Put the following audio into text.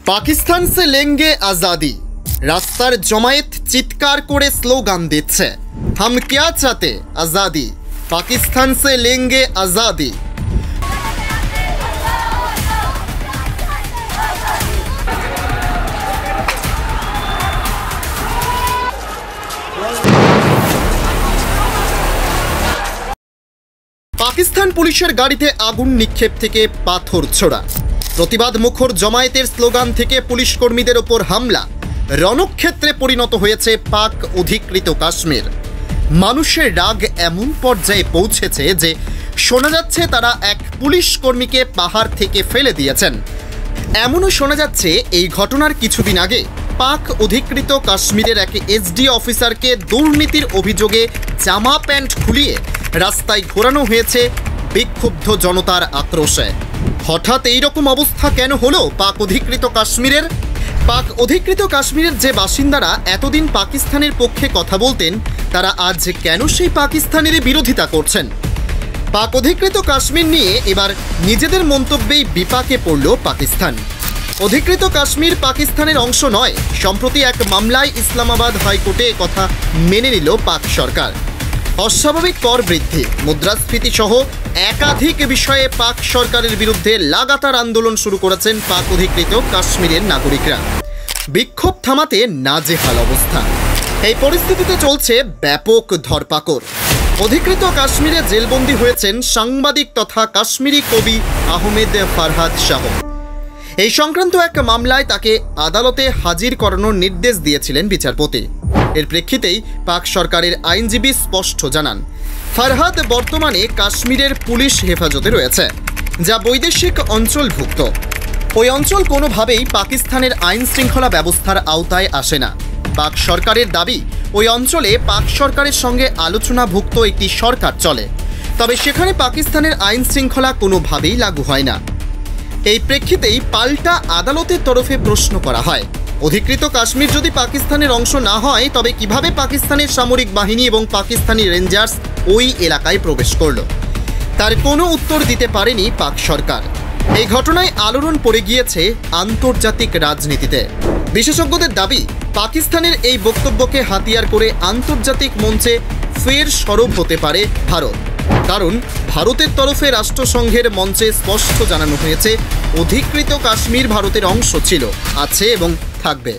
पाकिस्तान से लेंगे आज़ादी। रास्तार जमायत चित्कार करे स्लोगान दिच्छे, हम क्या चाहते आज़ादी, पाकिस्तान से लेंगे आज़ादी। पाकिस्तान पुलिशेर गाड़ीते आगुन निक्षेप थेके पाथर छोड़ा, प्रतिबाद मुखर जमायतेर स्लोगान थेके पुलिश कर्मीदेर ओपर हमला, रणक्षेत्रे परिणत हयेछे पाक अधिकृत काश्मीर। मानुषेर राग एमन पर्याये पौंछेछे जे शोना जाच्छे तारा एक पुलिश कर्मीके पाहाड़ थेके फेले दियेछेन। एमनও शोना जाच्छे এই ঘটনার কিছুদিন আগে पाक अधिकृत काश्मीरेर एक एसडी अफिसारके दुर्नीतिर अभियोगे जामा पैंट खुलिए रास्ताय घोरानो हयेछे विक्षुब्ध जनतार आक्रोशे। हठात् एई रकम अवस्था केन हलो पाक अधिकृत काश्मीरेर? पाक अधिकृत काश्मीरेर जे बासिन्दारा एतदिन पाकिस्तानेर पक्षे कथा बोलतेन तारा आज केन सेई पाकिस्तानेर बिरोधिता करछेन? पाक अधिकृत काश्मीर निये एबार निजेदेर मन्तव्যেই विपाके पड़ल पाकिस्तान। अधिकृत काश्मीर पाकिस्तानेर अंश नय। सम्प्रति एक मामलाय इस्लामाबाद हाईकोर्टे कथा मेने निल पाक सरकार। अस्वाभाविक कर बृद्धि, मुद्रास्फीति सह एकाधिक विषये पाक सरकारेर बिरुद्धे लागातार आंदोलन शुरू करेছেন पाक अधिकृत काश्मीरेर नागरिकरा। विक्षोभ थामाते नाजेहाल अवस्था। এই পরিস্থিতিতে চলছে ব্যাপক ধরপাকড়। अधिकृत काश्मीरे जेलबंदी হয়েছেন সাংবাদিক তথা কাশ্মীরি কবি আহমেদ ফারহাদ শাহ। এই সংক্রান্ত এক মামলায় তাকে আদালতে হাজির করানোর নির্দেশ দিয়েছিলেন বিচারপতি। এর প্রেক্ষিতেই পাক সরকারের আইনজীবী স্পষ্ট জানান, ফারহাদ বর্তমানে কাশ্মীরের পুলিশ হেফাজতে রয়েছে, যা বৈদেশিক অঞ্চলভুক্ত। ওই অঞ্চল কোনোভাবেই পাকিস্তানের আইন শৃঙ্খলা ব্যবস্থার আওতায় আসে না। পাক সরকারের দাবি, ওই অঞ্চলে পাক সরকারের সঙ্গে আলোচনাভুক্ত একটি সরকার চলে, তবে সেখানে পাকিস্তানের আইন শৃঙ্খলা কোনোভাবেই লাগু হয় না। এই প্রেক্ষিতেই পাল্টা আদালতের তরফে প্রশ্ন করা হয়, अधिकृत काश्मीर यदि पाकिस्तानेर अंश ना हय तबे किभाबे पाकिस्तानेर सामरिक बाहिनी एबं पाकिस्तानी रेंजार्स ओई एलाकाय प्रवेश करलो? तार कोनो उत्तर दिते पारेनि पाक सरकार। এই ঘটনায় আলোড়ন পড়ে গিয়েছে আন্তর্জাতিক রাজনীতিতে। বিশেষজ্ঞদের দাবি, পাকিস্তানের এই বক্তব্যকে হাতিয়ার করে আন্তর্জাতিক মঞ্চে ফের সরব হতে পারে ভারত। কারণ ভারতের তরফে রাষ্ট্রসংঘের মঞ্চে স্পষ্ট জানানো হয়েছে, অধিকৃত কাশ্মীর ভারতের অংশ ছিল, আছে এবং থাকবে।